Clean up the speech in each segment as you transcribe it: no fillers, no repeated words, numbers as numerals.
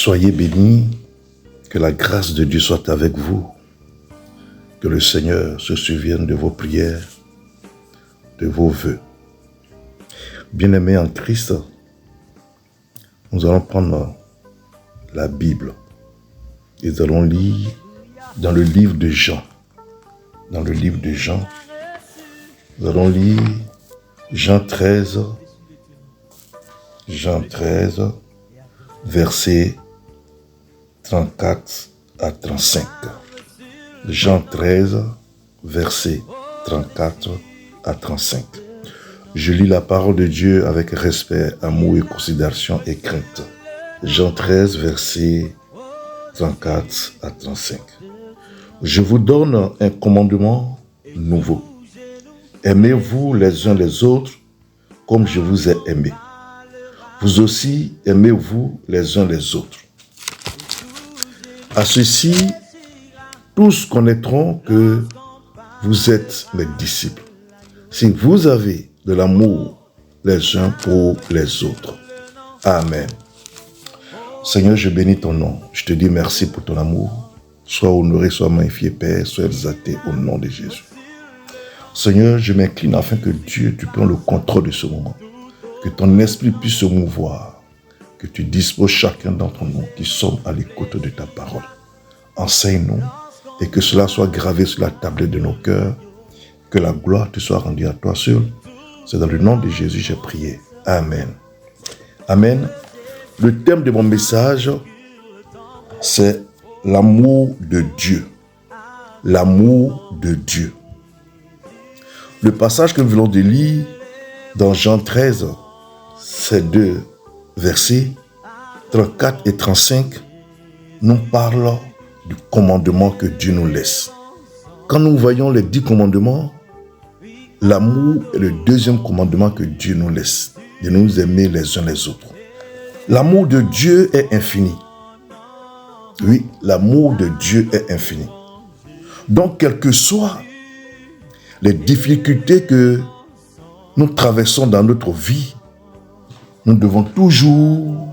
Soyez bénis, que la grâce de Dieu soit avec vous, que le Seigneur se souvienne de vos prières, de vos vœux. Bien-aimés en Christ, nous allons prendre la Bible et nous allons lire dans le livre de Jean. Dans le livre de Jean, nous allons lire Jean 13, versets 34 à 35. Jean 13, versets 34 à 35. Je lis la parole de Dieu avec respect, amour et considération et crainte. Jean 13, versets 34 à 35. Je vous donne un commandement nouveau. Aimez-vous les uns les autres comme je vous ai aimé. Vous aussi, aimez-vous les uns les autres. À ceci, tous connaîtront que vous êtes mes disciples, si vous avez de l'amour les uns pour les autres. Amen. Seigneur, je bénis ton nom. Je te dis merci pour ton amour. Sois honoré, sois magnifié, Père, sois exalté au nom de Jésus. Seigneur, je m'incline afin que Dieu, tu prennes le contrôle de ce moment. Que ton esprit puisse se mouvoir. Que tu disposes chacun d'entre nous qui sommes à l'écoute de ta parole. Enseigne-nous et que cela soit gravé sur la tablette de nos cœurs. Que la gloire te soit rendue à toi seul. C'est dans le nom de Jésus que j'ai prié. Amen. Amen. Le thème de mon message, c'est l'amour de Dieu. L'amour de Dieu. Le passage que nous venons de lire dans Jean 13, ces deux versets, 34 et 35, nous parlent du commandement que Dieu nous laisse. Quand nous voyons les 10 commandements, l'amour est le deuxième commandement que Dieu nous laisse, de nous aimer les uns les autres. L'amour de Dieu est infini. Oui, l'amour de Dieu est infini. Donc, quelles que soient les difficultés que nous traversons dans notre vie, nous devons toujours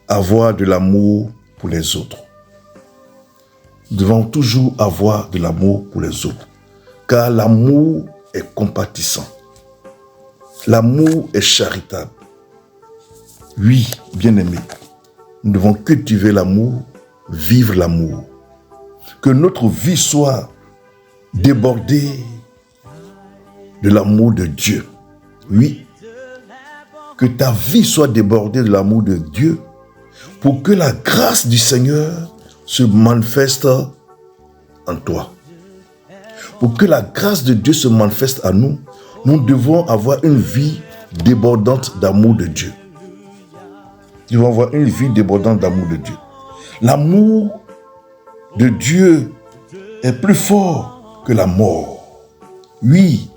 avoir de l'amour pour les autres. Nous devons toujours avoir de l'amour pour les autres. Car l'amour est compatissant. L'amour est charitable. Oui, bien-aimés, nous devons cultiver l'amour, vivre l'amour. Que notre vie soit débordée de l'amour de Dieu. Oui, que ta vie soit débordée de l'amour de Dieu pour que la grâce du Seigneur se manifeste en toi. Pour que la grâce de Dieu se manifeste à nous, nous devons avoir une vie débordante d'amour de Dieu. Nous devons avoir une vie débordante d'amour de Dieu. L'amour de Dieu est plus fort que la mort. Oui,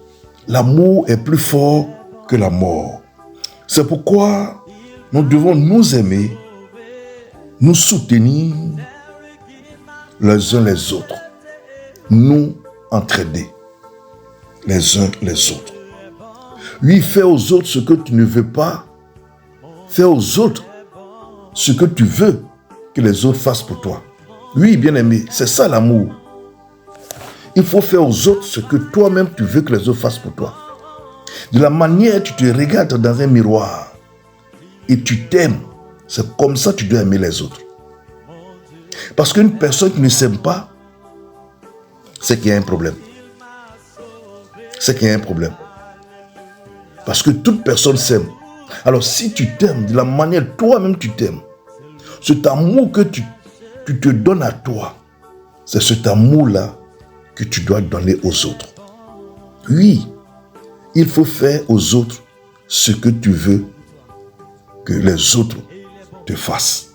l'amour est plus fort que la mort. C'est pourquoi nous devons nous aimer, nous soutenir les uns les autres, nous entraider les uns les autres. Oui, fais aux autres ce que tu ne veux pas, fais aux autres ce que tu veux que les autres fassent pour toi. Oui, bien-aimé, c'est ça l'amour. Il faut faire aux autres ce que toi-même tu veux que les autres fassent pour toi. De la manière dont tu te regardes dans un miroir et tu t'aimes, c'est comme ça que tu dois aimer les autres. Parce qu'une personne qui ne s'aime pas, c'est qu'il y a un problème. C'est qu'il y a un problème. Parce que toute personne s'aime. Alors si tu t'aimes de la manière dont toi-même tu t'aimes, cet amour que tu te donnes à toi, c'est cet amour-là que tu dois donner aux autres. Oui, il faut faire aux autres ce que tu veux que les autres te fassent.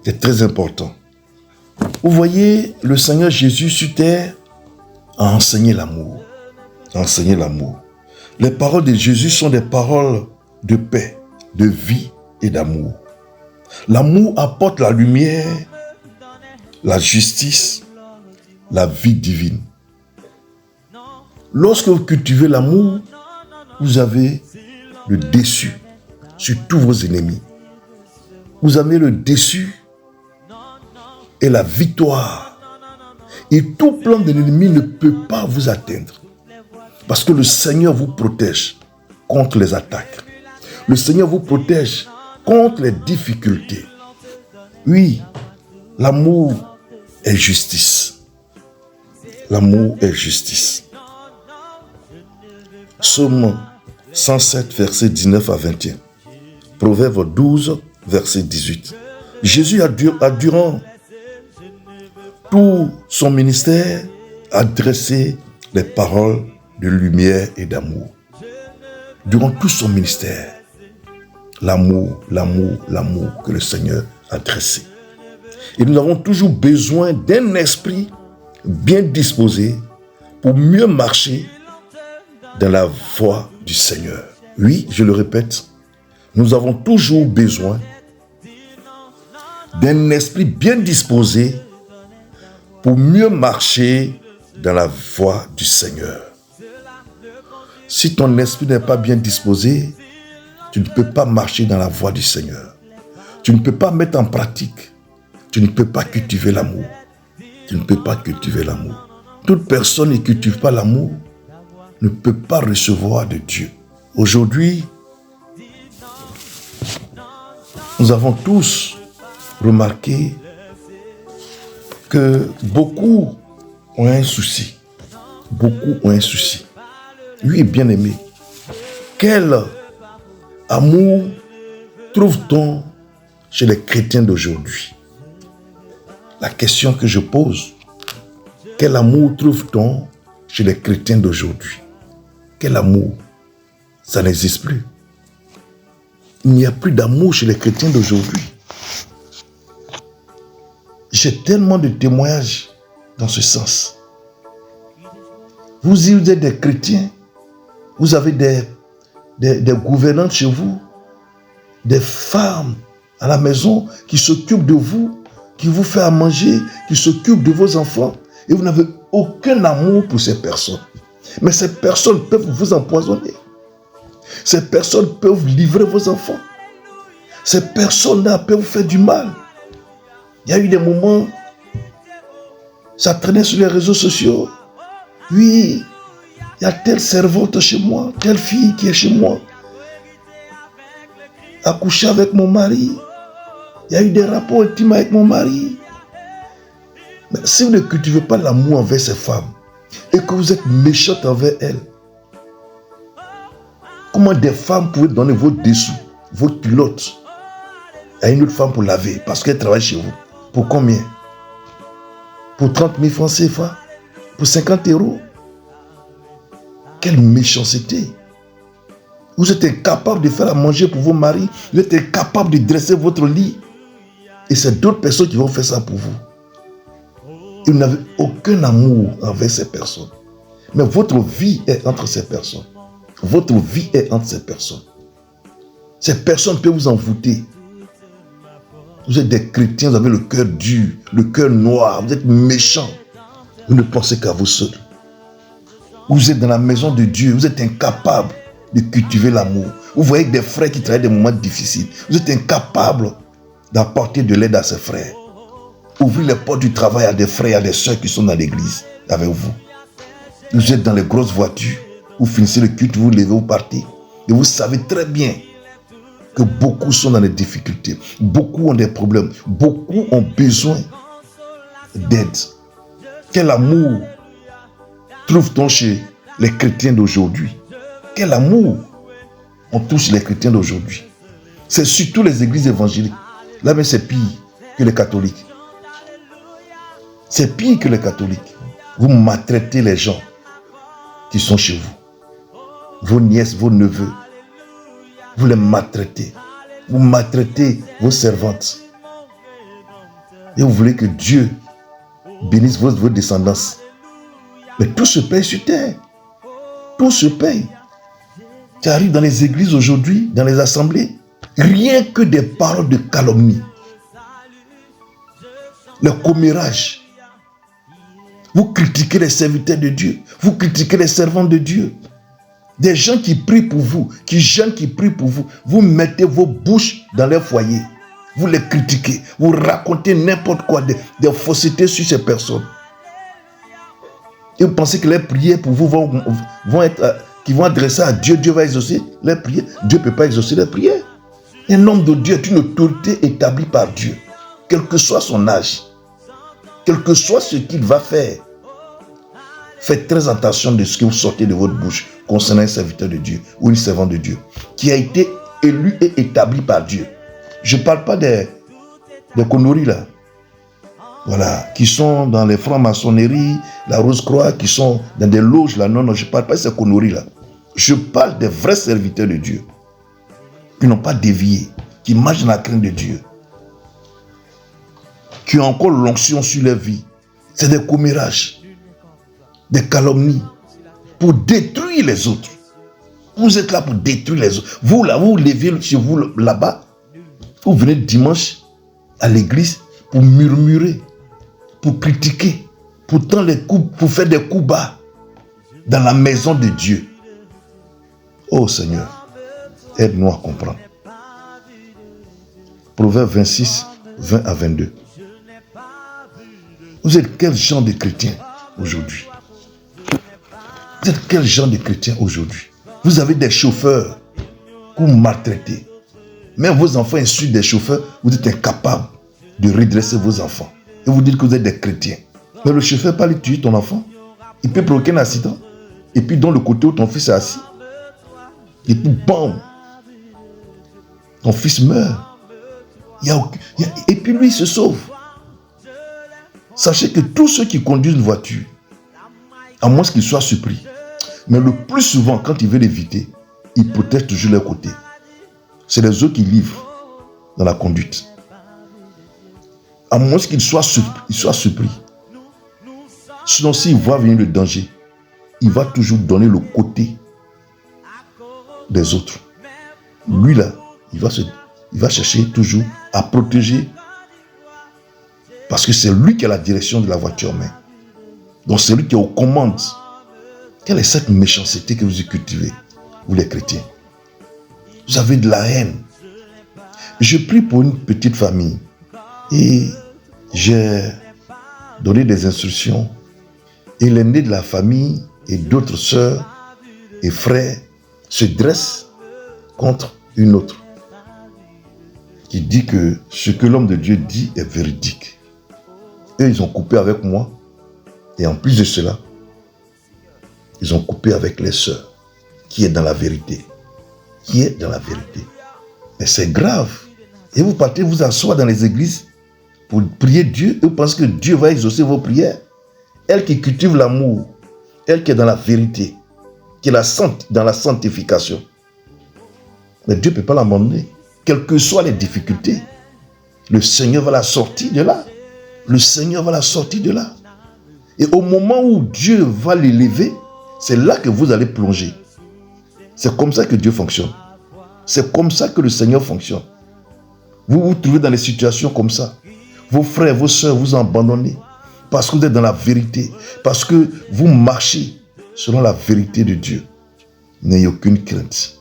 C'est très important. Vous voyez, le Seigneur Jésus sur terre a enseigné l'amour. A enseigné l'amour. Les paroles de Jésus sont des paroles de paix, de vie et d'amour. L'amour apporte la lumière, la justice, la vie divine. Lorsque vous cultivez l'amour, vous avez le dessus sur tous vos ennemis. Vous avez le dessus et la victoire. Et tout plan de l'ennemi ne peut pas vous atteindre. Parce que le Seigneur vous protège contre les attaques. Le Seigneur vous protège contre les difficultés. Oui, l'amour est justice. L'amour est justice. Psaume 107, versets 19 à 21. Proverbe 12, verset 18. Jésus a durant tout son ministère adressé les paroles de lumière et d'amour. Durant tout son ministère, l'amour que le Seigneur a dressé. Et nous avons toujours besoin d'un esprit bien disposé pour mieux marcher dans la voie du Seigneur. Oui, je le répète, nous avons toujours besoin d'un esprit bien disposé pour mieux marcher dans la voie du Seigneur. Si ton esprit n'est pas bien disposé, tu ne peux pas marcher dans la voie du Seigneur. Tu ne peux pas mettre en pratique. Tu ne peux pas cultiver l'amour. Tu ne peux pas cultiver l'amour. Toute personne qui ne cultive pas l'amour ne peut pas recevoir de Dieu. Aujourd'hui, nous avons tous remarqué que beaucoup ont un souci. Beaucoup ont un souci. Oui, bien-aimé, quel amour trouve-t-on chez les chrétiens d'aujourd'hui? La question que je pose, quel amour trouve-t-on chez les chrétiens d'aujourd'hui? Quel amour? Ça n'existe plus. Il n'y a plus d'amour chez les chrétiens d'aujourd'hui. J'ai tellement de témoignages dans ce sens. Vous êtes des chrétiens, vous avez des gouvernantes chez vous, des femmes à la maison qui s'occupent de vous, qui vous font à manger, qui s'occupent de vos enfants, et vous n'avez aucun amour pour ces personnes. Mais ces personnes peuvent vous empoisonner. Ces personnes peuvent livrer vos enfants. Ces personnes-là peuvent vous faire du mal. Il y a eu des moments, ça traînait sur les réseaux sociaux. Oui, il y a telle servante chez moi, telle fille qui est chez moi, a couché avec mon mari. Il y a eu des rapports intimes avec mon mari. Mais si vous ne cultivez pas l'amour envers ces femmes et que vous êtes méchante envers elles, comment des femmes pouvaient donner vos dessous, vos culottes à une autre femme pour laver parce qu'elle travaille chez vous? Pour combien? Pour 30 000 francs CFA? Pour 50 €? Quelle méchanceté! Vous êtes incapable de faire à manger pour vos maris, vous êtes incapable de dresser votre lit. Et c'est d'autres personnes qui vont faire ça pour vous. Et vous n'avez aucun amour envers ces personnes. Mais votre vie est entre ces personnes. Votre vie est entre ces personnes. Ces personnes peuvent vous envoûter. Vous êtes des chrétiens, vous avez le cœur dur, le cœur noir, vous êtes méchants. Vous ne pensez qu'à vous seuls. Vous êtes dans la maison de Dieu, vous êtes incapable de cultiver l'amour. Vous voyez des frères qui travaillent des moments difficiles. Vous êtes incapable d'apporter de l'aide à ces frères. Ouvrez les portes du travail à des frères et à des soeurs qui sont dans l'église avec vous. Vous êtes dans les grosses voitures, vous finissez le culte, vous levez, vous partez. Et vous savez très bien que beaucoup sont dans des difficultés. Beaucoup ont des problèmes. Beaucoup ont besoin d'aide. Quel amour trouve-t-on chez les chrétiens d'aujourd'hui? Quel amour on touche les chrétiens d'aujourd'hui? C'est surtout les églises évangéliques. Là, mais c'est pire que les catholiques. C'est pire que les catholiques. Vous maltraitez les gens qui sont chez vous. Vos nièces, vos neveux. Vous les maltraitez. Vous maltraitez vos servantes. Et vous voulez que Dieu bénisse votre descendance. Mais tout se paye sur terre. Tout se paye. Tu arrives dans les églises aujourd'hui, dans les assemblées, rien que des paroles de calomnie. Le commérage. Vous critiquez les serviteurs de Dieu. Vous critiquez les servants de Dieu. Des gens qui prient pour vous, qui jeûnent, qui prient pour vous. Vous mettez vos bouches dans leur foyer. vous les critiquez, vous racontez n'importe quoi, des faussetés sur ces personnes. Et vous pensez que les prières pour vous vont être, qui vont adresser à Dieu, Dieu va exaucer les prières. Dieu ne peut pas exaucer les prières. Un homme de Dieu est une autorité établie par Dieu, quel que soit son âge, quel que soit ce qu'il va faire. Faites très attention de ce que vous sortez de votre bouche concernant un serviteur de Dieu ou une servante de Dieu qui a été élu et établi par Dieu. Je ne parle pas des conneries là. Voilà, qui sont dans les francs-maçonneries, la Rose-Croix, qui sont dans des loges là. Non, je ne parle pas de ces conneries là. Je parle des vrais serviteurs de Dieu qui n'ont pas dévié, qui marchent dans la crainte de Dieu, qui ont encore l'onction sur leur vie. C'est des commérages, des calomnies, pour détruire les autres. Vous êtes là pour détruire les autres. Vous là, vous levez chez vous là-bas, vous venez dimanche à l'église pour murmurer, pour critiquer, pour tendre les coups, pour faire des coups bas dans la maison de Dieu. Oh Seigneur, aide-nous à comprendre. Proverbe 26, 20 à 22. Vous êtes quel genre de chrétien aujourd'hui? Vous êtes quel genre de chrétien aujourd'hui? Vous avez des chauffeurs que vous maltraitez. Même vos enfants insultent des chauffeurs, vous êtes incapables de redresser vos enfants. Et vous dites que vous êtes des chrétiens. Mais le chauffeur ne peut pas aller tuer ton enfant. Il peut provoquer un accident. Et puis dans le côté où ton fils est assis. Et puis bam, ton fils meurt. Et puis lui il se sauve. Sachez que tous ceux qui conduisent une voiture, à moins qu'ils soient surpris, mais le plus souvent, quand ils veulent éviter, ils protègent toujours leur côté. C'est les autres qui livrent dans la conduite. À moins qu'ils soient surpris. Sinon, s'il voit venir le danger, il va toujours donner le côté des autres. Lui là, il va chercher toujours à protéger, parce que c'est lui qui a la direction de la voiture en main. Donc c'est lui qui est aux commandes. Quelle est cette méchanceté que vous cultivez, vous les chrétiens? Vous avez de la haine. Je prie pour une petite famille et j'ai donné des instructions. Et l'aîné de la famille et d'autres sœurs et frères se dressent contre une autre qui dit que ce que l'homme de Dieu dit est véridique. Eux, ils ont coupé avec moi. Et en plus de cela, ils ont coupé avec les sœurs, qui est dans la vérité. Qui est dans la vérité. Mais c'est grave. Et vous partez vous asseoir dans les églises pour prier Dieu, et vous pensez que Dieu va exaucer vos prières. Elle qui cultive l'amour, elle qui est dans la vérité, qui est dans la sanctification. Mais Dieu ne peut pas l'abandonner. Quelles que soient les difficultés, le Seigneur va la sortir de là. Le Seigneur va la sortir de là. Et au moment où Dieu va l'élever, c'est là que vous allez plonger. C'est comme ça que Dieu fonctionne. C'est comme ça que le Seigneur fonctionne. Vous vous trouvez dans des situations comme ça. Vos frères, vos soeurs vous abandonnez parce que vous êtes dans la vérité, parce que vous marchez selon la vérité de Dieu. N'ayez aucune crainte.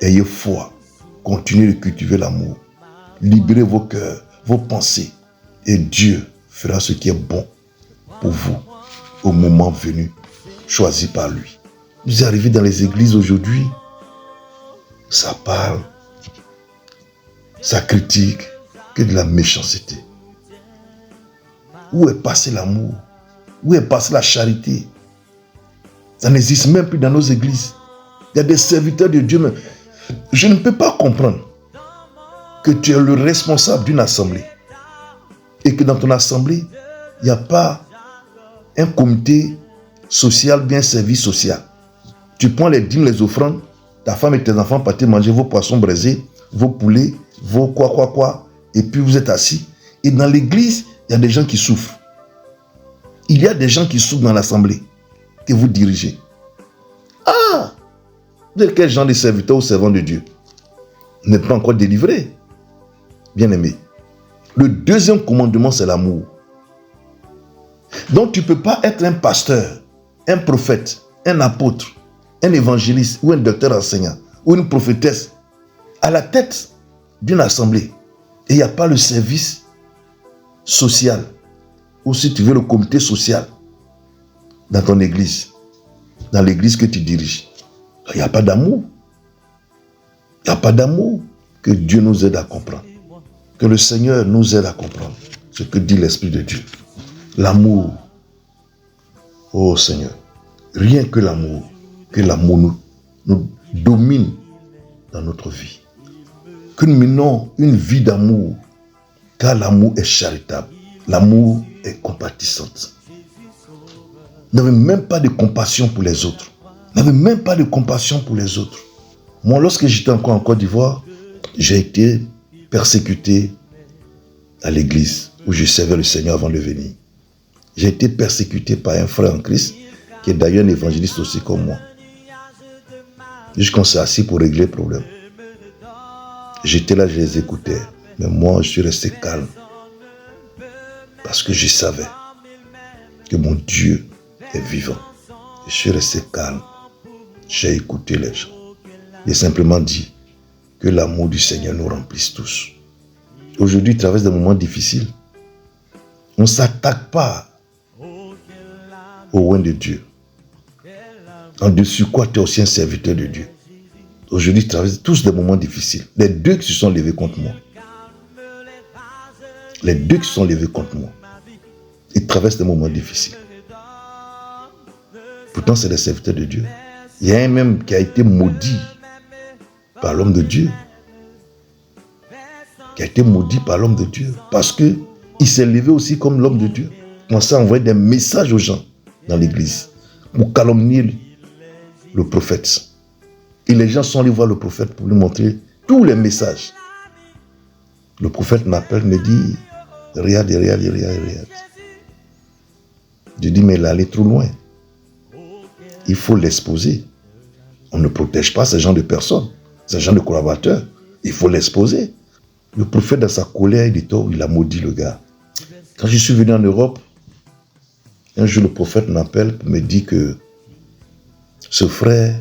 Ayez foi. Continuez de cultiver l'amour. Libérez vos cœurs, vos pensées. Et Dieu fera ce qui est bon pour vous au moment venu, choisi par lui. Vous arrivez dans les églises aujourd'hui, ça parle, ça critique, que de la méchanceté. Où est passé l'amour? Où est passée la charité? Ça n'existe même plus dans nos églises. Il y a des serviteurs de Dieu, mais je ne peux pas comprendre que tu es le responsable d'une assemblée et que dans ton assemblée, il n'y a pas un comité social, bien service social. Tu prends les dîmes, les offrandes, ta femme et tes enfants partent manger vos poissons braisés, vos poulets, vos quoi, et puis vous êtes assis. Et dans l'église, il y a des gens qui souffrent. Il y a des gens qui souffrent dans l'assemblée que vous dirigez. Ah! Vous êtes quel genre de serviteur ou servant de Dieu? Vous n'êtes pas encore délivré. Bien-aimé. Le deuxième commandement, c'est l'amour. Donc tu ne peux pas être un pasteur, un prophète, un apôtre, un évangéliste ou un docteur enseignant ou une prophétesse à la tête d'une assemblée et il n'y a pas le service social, ou si tu veux le comité social dans ton église, dans l'église que tu diriges, il n'y a pas d'amour. Il n'y a pas d'amour. Que Dieu nous aide à comprendre. Que le Seigneur nous aide à comprendre ce que dit l'Esprit de Dieu. L'amour. Oh Seigneur, rien que l'amour nous domine dans notre vie. Que nous menons une vie d'amour, car l'amour est charitable. L'amour est compatissante. N'avez même pas de compassion pour les autres. N'avez même pas de compassion pour les autres. Moi, lorsque j'étais encore en Côte d'Ivoire, j'ai été persécuté à l'église où je servais le Seigneur avant de venir. J'ai été persécuté par un frère en Christ qui est d'ailleurs un évangéliste aussi comme moi. Jusqu'on s'est assis pour régler le problème. J'étais là, je les écoutais. Mais moi, je suis resté calme. Parce que je savais que mon Dieu est vivant. Je suis resté calme. J'ai écouté les gens. J'ai simplement dit que l'amour du Seigneur nous remplisse tous. Aujourd'hui, il traverse des moments difficiles. On ne s'attaque pas au oint de Dieu. En dessus quoi, tu es aussi un serviteur de Dieu. Aujourd'hui, ils traversent tous des moments difficiles. Les deux qui se sont levés contre moi. Les deux qui se sont levés contre moi. Ils traversent des moments difficiles. Pourtant, c'est des serviteurs de Dieu. Il y a un même qui a été maudit par l'homme de Dieu. Qui a été maudit par l'homme de Dieu. Parce qu'il s'est levé aussi comme l'homme de Dieu. Il commençait à envoyer des messages aux gens dans l'église pour calomnier le prophète. Et les gens sont allés voir le prophète pour lui montrer tous les messages. Le prophète m'appelle, me dit, regarde. Je dis, mais il est allé trop loin. Il faut l'exposer. On ne protège pas ce genre de personnes, ce genre de collaborateurs. Il faut l'exposer. Le prophète, dans sa colère, il a maudit le gars. Quand je suis venu en Europe, un jour le prophète m'appelle pour me dire que ce frère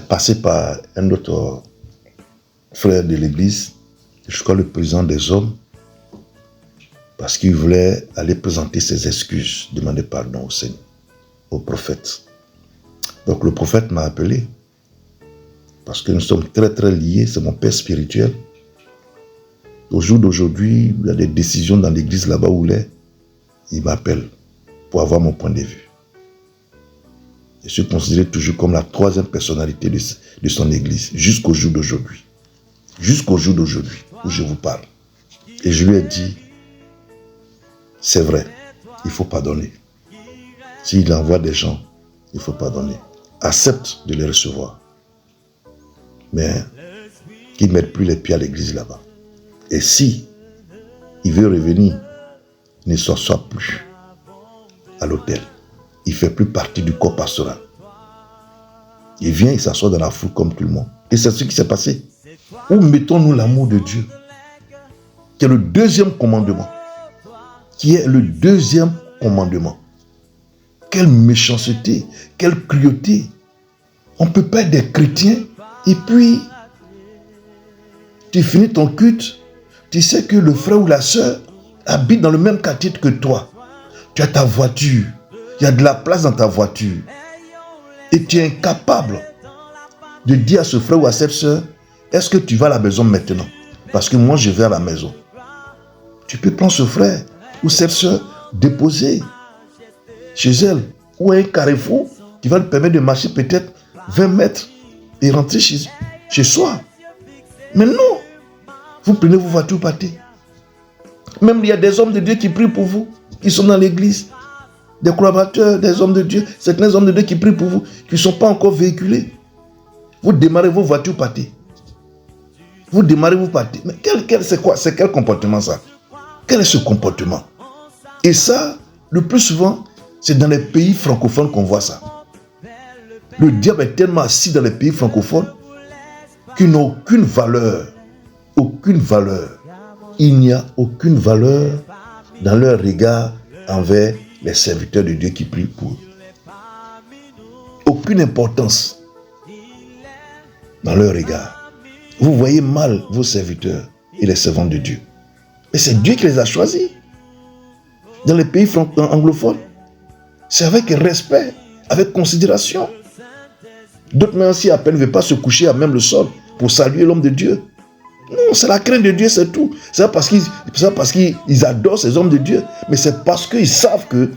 passé par un autre frère de l'église, je crois le président des hommes, parce qu'il voulait aller présenter ses excuses, demander pardon au Seigneur, au prophète. Donc le prophète m'a appelé, parce que nous sommes très très liés, c'est mon père spirituel. Au jour d'aujourd'hui, il y a des décisions dans l'église là-bas où il m'appelle pour avoir mon point de vue. Je suis considéré toujours comme la troisième personnalité de son église, jusqu'au jour d'aujourd'hui. Jusqu'au jour d'aujourd'hui, où je vous parle. Et je lui ai dit, c'est vrai, il faut pardonner. S'il envoie des gens, il faut pardonner. Accepte de les recevoir. Mais qu'il ne mette plus les pieds à l'église là-bas. Et si il veut revenir, ne s'assoit plus à l'hôtel. Il ne fait plus partie du corps pastoral. Il vient, il s'assoit dans la foule comme tout le monde. Et c'est ce qui s'est passé. Où mettons-nous l'amour de Dieu? C'est le deuxième commandement. Qui est le deuxième commandement. Quelle méchanceté, quelle cruauté. On ne peut pas être des chrétiens et puis tu finis ton culte. Tu sais que le frère ou la sœur habite dans le même quartier que toi. Tu as ta voiture. Il y a de la place dans ta voiture. Et tu es incapable de dire à ce frère ou à cette sœur, est-ce que tu vas à la maison maintenant? Parce que moi, je vais à la maison. Tu peux prendre ce frère ou cette sœur, déposer chez elle ou à un carrefour qui va lui permettre de marcher peut-être 20 mètres et rentrer chez soi. Mais non, vous prenez vos voitures, partez. Même il y a des hommes de Dieu qui prient pour vous, qui sont dans l'église. Des collaborateurs, des hommes de Dieu, certains hommes de Dieu qui prient pour vous, qui ne sont pas encore véhiculés. Vous démarrez vos voitures, partez. Vous démarrez, vous partez. Mais c'est quoi? C'est quel comportement ça? Quel est ce comportement? Et ça, le plus souvent, c'est dans les pays francophones qu'on voit ça. Le diable est tellement assis dans les pays francophones qu'il n'a aucune valeur. Aucune valeur. Il n'y a aucune valeur dans leur regard envers les serviteurs de Dieu qui prient pour eux. Aucune importance dans leur regard. Vous voyez mal vos serviteurs et les servantes de Dieu. Mais c'est Dieu qui les a choisis. Dans les pays anglophones, c'est avec respect, avec considération. D'autres même si à peine ne veulent pas se coucher à même le sol pour saluer l'homme de Dieu. Non, c'est la crainte de Dieu, c'est tout. C'est pas parce qu'ils adorent ces hommes de Dieu, mais c'est parce qu'ils savent que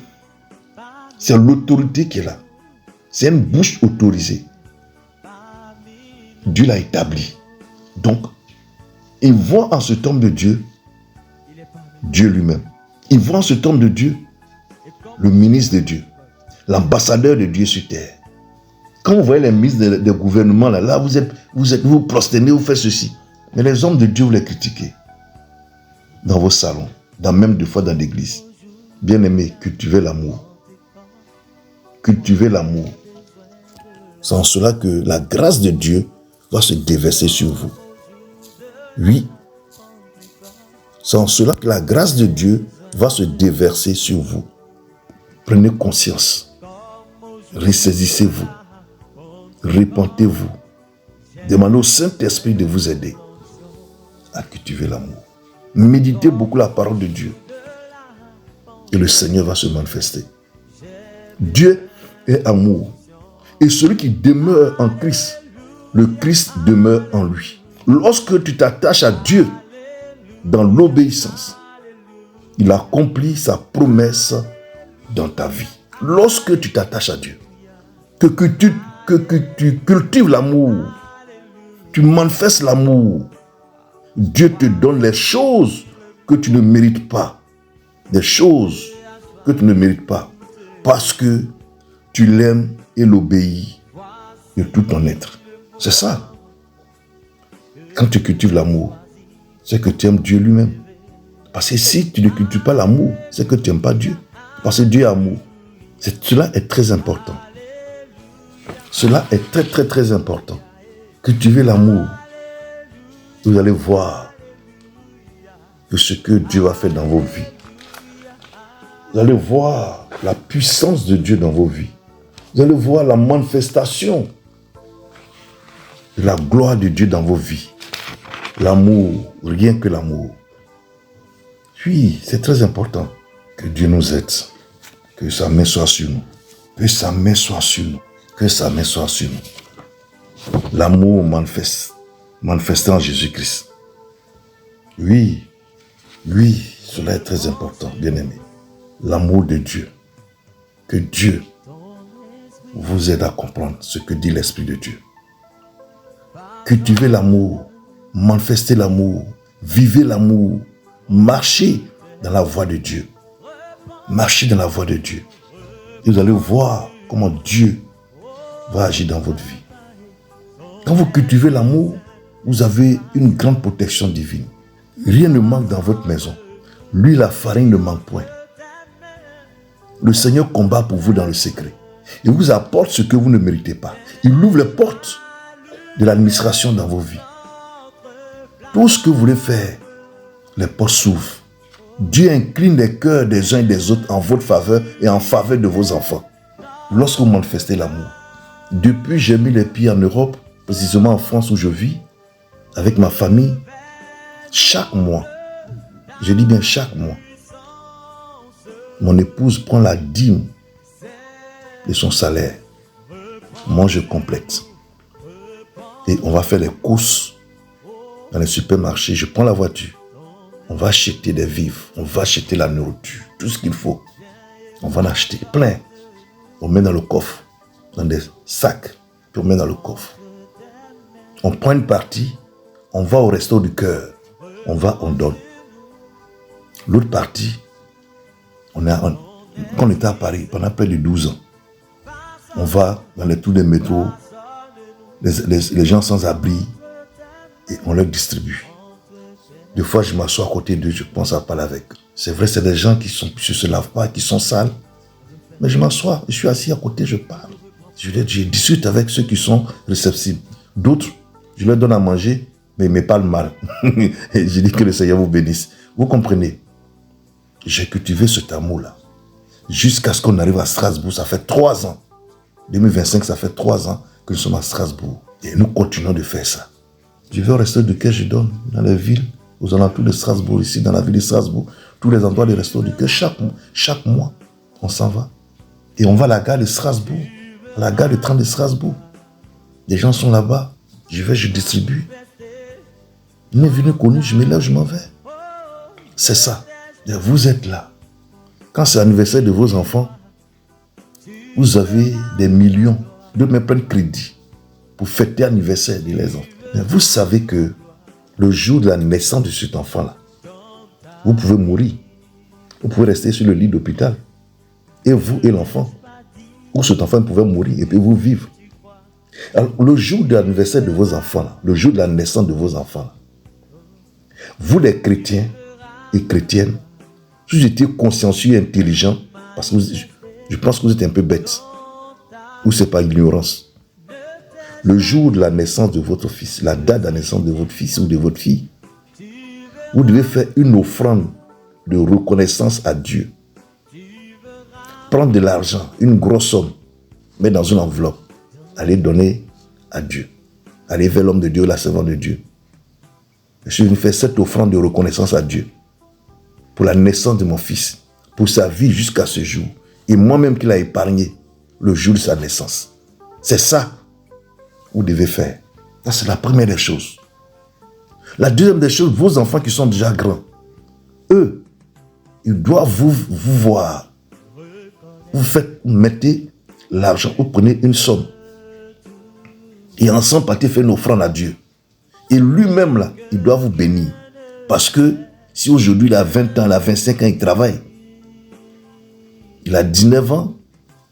c'est l'autorité qui est là. C'est une bouche autorisée. Dieu l'a établi. Donc, ils voient en cet homme de Dieu, Dieu lui-même. Ils voient en cet homme de Dieu, le ministre de Dieu, l'ambassadeur de Dieu sur terre. Quand vous voyez les ministres des gouvernements, là vous prosternez, vous faites ceci. Mais les hommes de Dieu, vous les critiquez. Dans vos salons, même des fois dans l'église. Bien-aimés, cultivez l'amour. Cultivez l'amour. C'est en cela que la grâce de Dieu va se déverser sur vous. Oui. C'est en cela que la grâce de Dieu va se déverser sur vous. Prenez conscience. Ressaisissez-vous. Repentez-vous. Demandez au Saint-Esprit de vous aider à cultiver l'amour. Méditez beaucoup la parole de Dieu. Et le Seigneur va se manifester. Dieu est amour. Et celui qui demeure en Christ, le Christ demeure en lui. Lorsque tu t'attaches à Dieu dans l'obéissance, il accomplit sa promesse dans ta vie. Lorsque tu t'attaches à Dieu, que tu cultives l'amour, tu manifestes l'amour, Dieu te donne les choses que tu ne mérites pas. Des choses que tu ne mérites pas. Parce que tu l'aimes et l'obéis de tout ton être. C'est ça. Quand tu cultives l'amour, c'est que tu aimes Dieu lui-même. Parce que si tu ne cultives pas l'amour, c'est que tu n'aimes pas Dieu. Parce que Dieu est amour. Cela est très important. Cela est très, très, très important. Cultivez l'amour. Vous allez voir que ce que Dieu va faire dans vos vies. Vous allez voir la puissance de Dieu dans vos vies. Vous allez voir la manifestation de la gloire de Dieu dans vos vies. L'amour, rien que l'amour. Oui, c'est très important que Dieu nous aide. Que sa main soit sur nous. Que sa main soit sur nous. Que sa main soit sur nous. L'amour manifesté en Jésus-Christ. Oui, cela est très important, bien-aimé. L'amour de Dieu. Que Dieu vous aide à comprendre ce que dit l'Esprit de Dieu. Cultivez l'amour, manifestez l'amour, vivez l'amour, marchez dans la voie de Dieu. Marchez dans la voie de Dieu. Et vous allez voir comment Dieu va agir dans votre vie. Quand vous cultivez l'amour, vous avez une grande protection divine. Rien ne manque dans votre maison. L'huile, la farine ne manque point. Le Seigneur combat pour vous dans le secret. Il vous apporte ce que vous ne méritez pas. Il ouvre les portes de l'administration dans vos vies. Tout ce que vous voulez faire, les portes s'ouvrent. Dieu incline les cœurs des uns et des autres en votre faveur et en faveur de vos enfants. Lorsque vous manifestez l'amour. Depuis, j'ai mis les pieds en Europe, précisément en France où je vis, avec ma famille. Chaque mois, je dis bien chaque mois, mon épouse prend la dîme de son salaire. Moi, je complète. Et on va faire les courses dans les supermarchés. Je prends la voiture. On va acheter des vivres. On va acheter la nourriture. Tout ce qu'il faut. On va en acheter plein. On met dans le coffre. Dans des sacs. Puis on met dans le coffre. On prend une partie. On va au resto du cœur. On donne. L'autre partie, quand on était à Paris, pendant près de 12 ans, on va dans tous les métros, les gens sans abri, et on leur distribue. Des fois, je m'assois à côté d'eux, je pense à parler avec eux. C'est vrai, c'est des gens qui ne se lavent pas, qui sont sales. Mais je m'assois, je suis assis à côté, je parle. Je discute avec ceux qui sont réceptifs. D'autres, je leur donne à manger, mais ils me parlent mal. Et je dis que le Seigneur vous bénisse. Vous comprenez? J'ai cultivé cet amour-là. Jusqu'à ce qu'on arrive à Strasbourg, ça fait 3 ans. 2025, ça fait 3 ans que nous sommes à Strasbourg. Et nous continuons de faire ça. Je vais au resto du cœur, je donne dans les villes, aux alentours de Strasbourg, ici dans la ville de Strasbourg, tous les endroits de resto du cœur, chaque mois, on s'en va. Et on va à la gare de Strasbourg, à la gare de train de Strasbourg. Les gens sont là-bas, je distribue. Une est venu connu, je me lève, je m'en vais. C'est ça. Vous êtes là. Quand c'est l'anniversaire de vos enfants, vous avez des millions de même prendre crédit pour fêter l'anniversaire de les enfants. Mais vous savez que le jour de la naissance de cet enfant-là, vous pouvez mourir. Vous pouvez rester sur le lit d'hôpital. Et vous et l'enfant, ou cet enfant pouvait mourir et puis vous vivre. Alors, le jour de l'anniversaire de vos enfants, là, le jour de la naissance de vos enfants, là, vous les chrétiens et chrétiennes, si vous étiez consciencieux et intelligents, parce que je pense que vous êtes un peu bêtes, ou c'est par ignorance, le jour de la naissance de votre fils, la date de la naissance de votre fils ou de votre fille, vous devez faire une offrande de reconnaissance à Dieu. Prendre de l'argent, une grosse somme, mettre dans une enveloppe, aller donner à Dieu. Aller vers l'homme de Dieu, la servante de Dieu. Je suis venu faire cette offrande de reconnaissance à Dieu pour la naissance de mon fils, pour sa vie jusqu'à ce jour, et moi-même qui l'a épargné le jour de sa naissance. C'est ça que vous devez faire. Ça, c'est la première des choses. La deuxième des choses, vos enfants qui sont déjà grands, eux, ils doivent vous voir. Vous mettez l'argent, vous prenez une somme. Et ensemble, partez faire une offrande à Dieu. Et lui-même, là, il doit vous bénir. Parce que si aujourd'hui, il a 20 ans, il a 25 ans, il travaille. Il a 19 ans,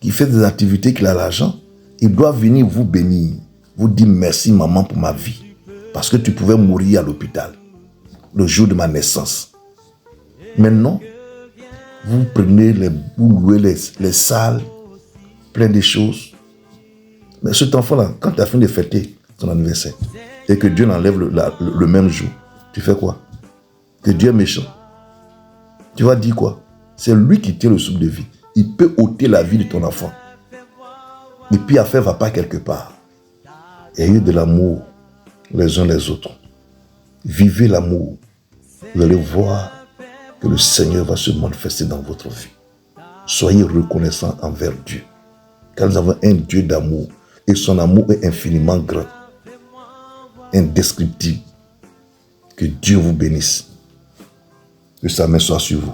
il fait des activités, qu'il a l'argent. Il doit venir vous bénir. Vous dire merci, maman, pour ma vie. Parce que tu pouvais mourir à l'hôpital le jour de ma naissance. Maintenant, vous prenez vous louez les salles, plein de choses. Mais cet enfant-là, quand tu as fini de fêter ton anniversaire, et que Dieu l'enlève le même jour, tu fais quoi? Que Dieu est méchant. Tu vas dire quoi? C'est lui qui tient le souffle de vie. Il peut ôter la vie de ton enfant. Et puis l'affaire ne va pas quelque part. Ayez de l'amour les uns les autres. Vivez l'amour. Vous allez voir que le Seigneur va se manifester dans votre vie. Soyez reconnaissants envers Dieu. Car nous avons un Dieu d'amour. Et son amour est infiniment grand. Indescriptible. Que Dieu vous bénisse. Que sa main soit sur vous.